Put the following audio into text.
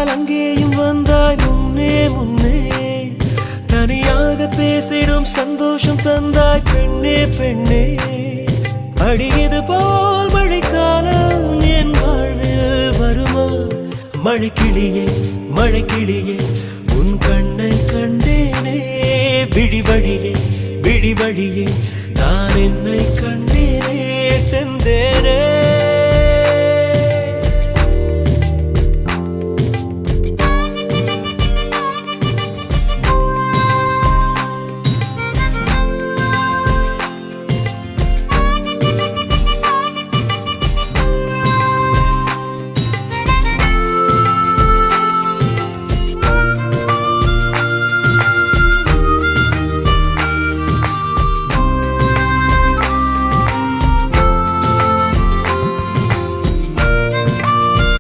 நினைத்தால் அங்கேயும் வந்தாய் முன்னே முன்னே. தனியாக பேசிடும் சந்தோஷம் தந்தாய் பெண்ணே பெண்ணே. அடியது போல் மழைக்காலம் என் வாழ்வில் வருமா? மழைக்கிளியே மழைக்கிளியே உன் கண்ணை கண்டேனே. விழி வழியே விழி வழியே நான் என்னை கண்டேனே செந்தேனே.